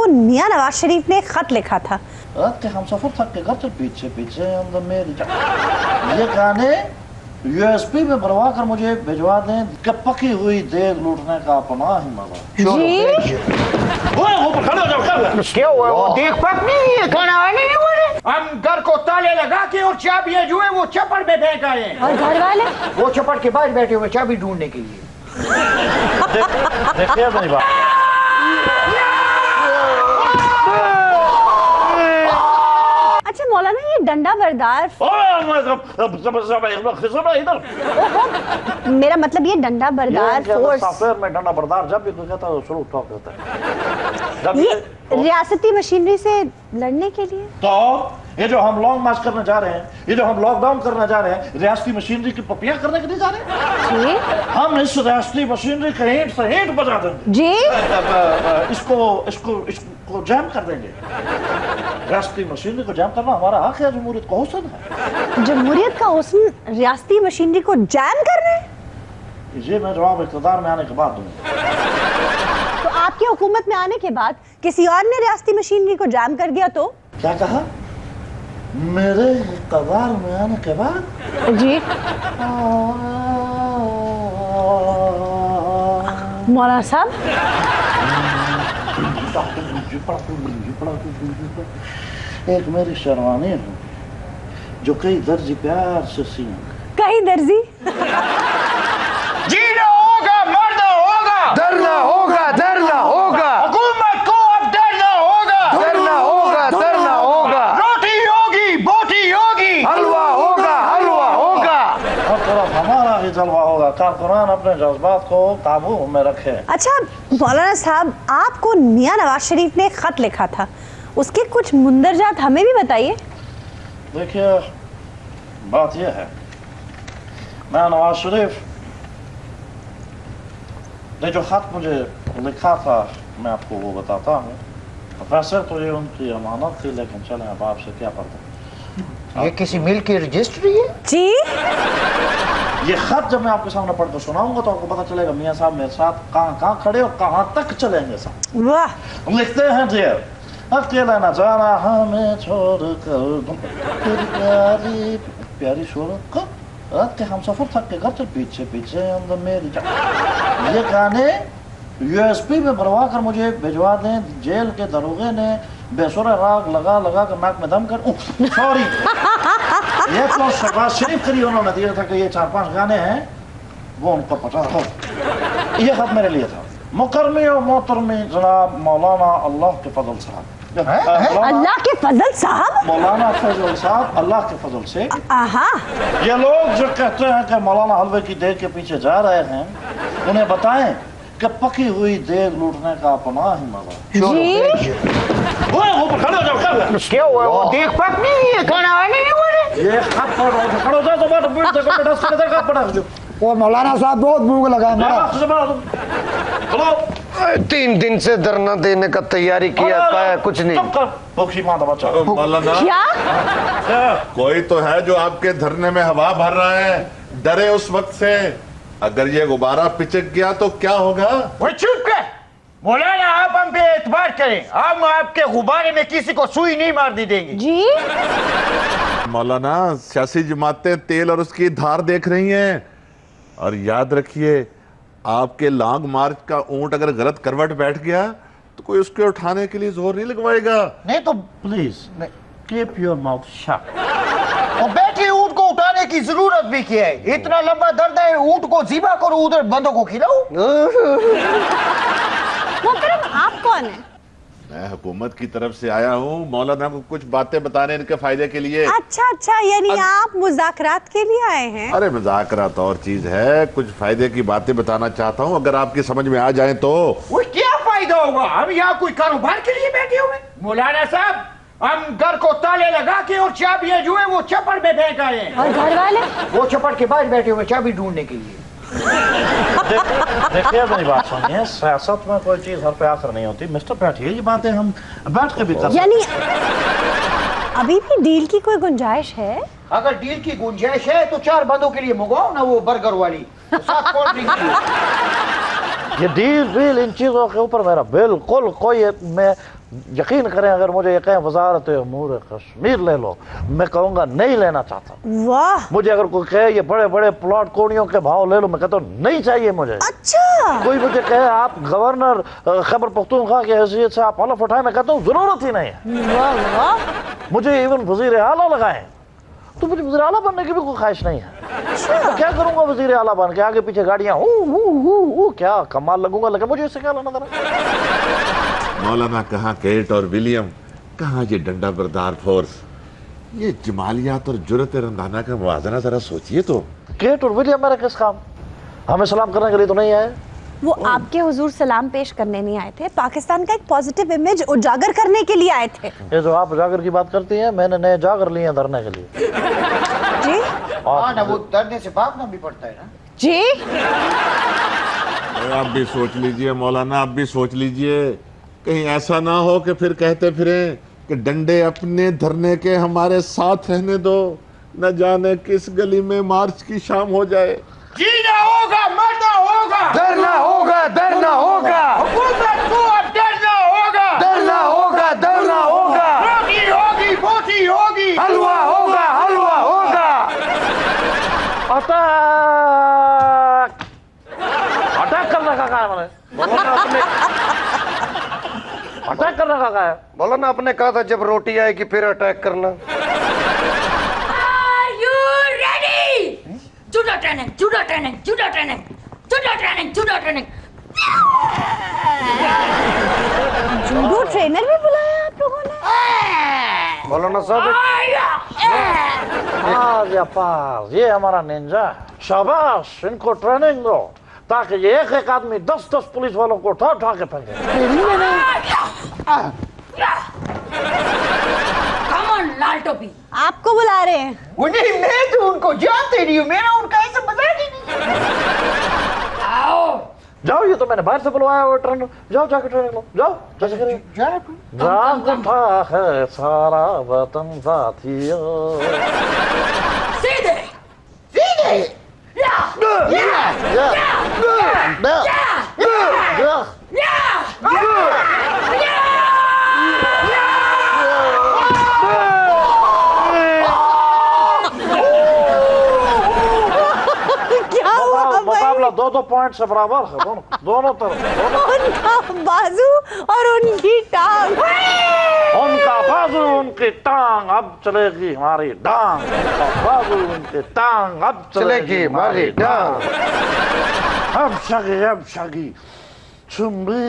आपको मियां नवाज शरीफ ने एक खत लिखा था। रात के हम सफर थक के घर चल पीछे पीछे ये गाने यूएसपी में भरवा कर मुझे भिजवा दें कि पकी हुई देग लूटने का अपना ही मजा। क्या हुआ? वो देख पक नहीं है, खाना आने नहीं हुआ। हम घर को ताले लगा के और चाबियां जो है वो चप्पड़ में फेंक आए हैं। और घर वाले वो चप्पड़ के बाहर बैठे हुए चाबी ढूंढने के लिए। देखिए मेरी बात, अच्छा मौलाना ये डंडा बरदार, मेरा मतलब ये डंडा बरदार फोर्स, सॉफ्टवेयर में डंडा बरदार जब भी कोई कहता है शुरू टॉक होता है। ये रियासती मशीनरी से लड़ने के लिए। तो ये जो हम लॉन्ग मार्च करने जा रहे हैं, ये जो हम लॉकडाउन करने जा रहे हैं, रियासती मशीनरी की पपियां करने के लिए जा रहे हैं। जी हम इस रियासती मशीनरी का ईंट से ईंट बजा देंगे जी, इसको जैम कर देंगे। रियासती मशीनरी को जैम करना हमारा हक है, जमहूरियत का हुस्न है। जमहूरियत का हुस्न रियासती मशीनरी को जैम करना है? ये मैं जवाब इक़्तिदार में आने के बाद दूंगा। तो आपकी हुकूमत में आने के बाद किसी और ने रियासती मशीनरी को जैम कर दिया तो? क्या कहा? मेरे इक़्तिदार में आने के बाद? जी मौलाना साहब, एक मेरी शेरवानी है जो कई दर्जी प्यार से सीन। कहीं दर्जी जीना होगा, मरना होगा, डरना होगा, डरना होगा, हुकूमत को अब डरना होगा, डरना होगा, डरना होगा, रोटी होगी, बोटी होगी, हलवा होगा, हलवा होगा। हर तरफ हमारा ही जलवा होगा। कारकुनान अपने जज्बात को काबू में रखे। अच्छा मौलाना साहब, आपको मियां नवाज शरीफ ने एक खत लिखा था, उसके कुछ मुंदरजात हमें भी बताइए। देखिए बात यह है, मैं नवाज शरीफ ने जो खत मुझे लिखा था मैं आपको वो बताता हूँ। वैसे तो ये उनकी अमानत थी, लेकिन चलें अब आपसे क्या पता। ये किसी मिल की रजिस्ट्री है? जी ये खत जब मैं आपके सामने पढ़ कर सुनाऊंगा तो आपको पता चलेगा मियां साहब मेरे साथ कहाँ खड़े और कहाँ तक चलेंगे साहब। वाह, लिखते हैं डियर, अकेला न जाना हमें छोड़ कर, तेरी प्यारी प्यारी छोड़ कर, रात के हम सफर थक के घर चल पीछे पीछे अंदर मेरी ये गाने यूएसपी में भरवा कर मुझे भिजवा दें। जेल के दरोगे ने बेसुरा राग लगा लगा कर नाक में दम कर, सॉरी ये तो शहबाज शरीफ करी उन्होंने दिया था कि ये 4-5 गाने हैं वो उनको पता हो। ये खत मेरे लिए था। मुकरमी और मोहतरमी जनाब मौलाना अल्लाह के फजल साहब, अल्लाह के फजल साहब, मौलाना फजल साहब अल्लाह के फजल से। आहा, ये लोग जो कहते हैं कि मौलाना हलवे की देग के पीछे जा रहे हैं, उन्हें बताएं कि पकी हुई देग लूटने का अपना ही मजा। जी क्या हुआ? वो देख पक नहीं है, खाना आने नहीं हुआ। ये खत खड़ो जाओ तो बात बीट देखो बेटा सीधे का पड़ा जो वो मौलाना साहब बहुत भूख लगा है मेरा। चलो 3 दिन से धरना देने का तैयारी किया है, कुछ नहीं। बख्शी मां का बच्चा। मौलाना क्या कोई तो है जो आपके धरने में हवा भर रहा है, डरे उस वक्त से। अगर ये गुब्बारा पिचक गया तो क्या होगा? वो चुप कर मौलाना, आप हम पे एतबार करें, हम आपके गुब्बारे में किसी को सुई नहीं मार दी देंगे। जी मौलाना सियासी जमातें तेल और उसकी धार देख रही हैं, और याद रखिए आपके लॉन्ग मार्च का ऊंट अगर गलत करवट बैठ गया तो कोई उसके उठाने के लिए जोर नहीं लगवाएगा। नहीं तो please keep your mouth shut. और बैठे ऊंट को उठाने की जरूरत भी क्या है? इतना लंबा दर्द है, ऊंट को ज़िबा करो, उधर बंदों को खिलाओ। मोहतरम, आप कौन है? मैं हुकूमत की तरफ से आया हूँ मौलाना को कुछ बातें बताने इनके फायदे के लिए। अच्छा, यानी आप मुज़ाकरात के लिए आए हैं? अरे मजाकरात और चीज है, कुछ फायदे की बातें बताना चाहता हूँ, अगर आपकी समझ में आ जाए तो। वो क्या फायदा होगा? हम यहाँ कोई कारोबार के लिए बैठे हुए? मौलाना साहब, हम घर को ताले लगा के और चाबियां जो है वो चप्पड़ में फेंक आए हैं। और घर वाले? वो चप्पड़ के बाहर बैठे हुए चाबी ढूंढने के लिए। देखिए मेरी बात सुनिए, सियासत में कोई चीज हर पे आखिर नहीं होती मिस्टर बैठिए, ये बातें हम बैठ के भी कर। यानी अभी भी डील की कोई गुंजाइश है? अगर डील की गुंजाइश है तो 4 बंदों के लिए मंगाओ ना वो बर्गर वाली, तो साथ कोल्ड ड्रिंक। یہ ڈیل ویل ان چیزوں کے اوپر میرا بالکل کوئی، میں یقین کریں اگر مجھے یہ کہیں وزارت امور کشمیر لے لو، میں کہوں گا نہیں لینا چاہتا. واہ مجھے اگر کوئی کہے یہ بڑے بڑے پلاٹ کوڑیوں کے بھاؤ لے لو، میں کہتا ہوں نہیں چاہیے مجھے. اچھا کوئی مجھے کہے آپ گورنر خیبر پختونخوا کی حیثیت سے آپ حلف اٹھائیں، میں کہتا ہوں ضرورت ہی نہیں ہے. واہ واہ مجھے ایون وزیر اعلیٰ لگائیں تو مجھے وزیر اعلیٰ بننے کی بھی کوئی خواہش نہیں ہے. میں کیا کروں گا وزیر اعلیٰ بن کے؟ آگے پیچھے گاڑیاں کیا کمال لگوں گا، لیکن مجھے اس سے کیا لینا دینا. मौलाना कहाँ केट और विलियम, कहाँ ये डंडा बरदार फोर्स. ये जमालियात और जुरत रंधाना का मुवाजना जरा सोचिए तो. کیٹ اور ولیم میرے کس کام؟ ہمیں سلام کرنے کے لیے تو نہیں آئے. وہ آپ کے حضور سلام پیش کرنے نہیں آئے تھے، پاکستان کا ایک پازیٹیو امیج اجاگر کرنے کے لیے آئے تھے. یہ جو آپ جاگر کی بات کرتی ہیں، میں نے نئے جاگر لیے ہیں دھرنے کے لیے. جی ہاں نا، وہ دھرنے سے بھاگنا بھی پڑتا ہے نا. جی आप भी सोच लीजिए मौलाना, आप भी सोच लीजिए, कहीं ऐसा ना हो कि फिर कहते फिरें कि डंडे अपने धरने के हमारे साथ रहने दो, न जाने किस गली में मार्च की शाम हो जाए. जीना होगा, मरना होगा, डरना होगा, डरना होगा, हुकूमत को अब डरना होगा. डरना होगा, डरना होगा, रोटी होगी, बोटी होगी, हलवा होगा, हलवा होगा. اٹیک اٹیک کرنے کا کہا ہے میں نے. اٹیک کرنے کا کہا ہے. مولانا آپ نے کہا تھا جب روٹی آئے گی پھر اٹیک کرنا. Are you ready? Judo training, judo training, judo training, judo training, judo training. Judo trainer بھی بلایا آپ لوگوں نے؟ مولانا صاحب پاس یہ ہمارا نینجا ہے. شاباش، ان کو ٹریننگ دو تاکہ یہ ایک ایک آدمی 10 پولیس والوں کو اٹھا اٹھا کے پھینکے. Come on, لال ٹوپی. آپ کو بلا رہے ہیں. وہ نہیں، میں تو ان کو جانتے نہیں ہوں، میرا ان کا ایسا مزاج ہی نہیں. آؤ. جاؤ، یہ تو میں نے باہر سے بلوایا ہوا ٹرینر. جاؤ جا کے ٹریننگ لو. جاؤ جیسے کریں. جاگ اٹھا ہے سارا وطن ساتھیوں. سیدھے. سیدھے. مقابلہ 2 پوائنٹ سے برابر ہے دونوں طرف. ان کا بازو اور ان کی ٹانگ. ان کا بازو ان کی ٹانگ، اب چلے گی ہماری ڈانگ. ان کا بازو ان کی ٹانگ، اب چلے گی ہماری ڈانگ. اب شگی چمبی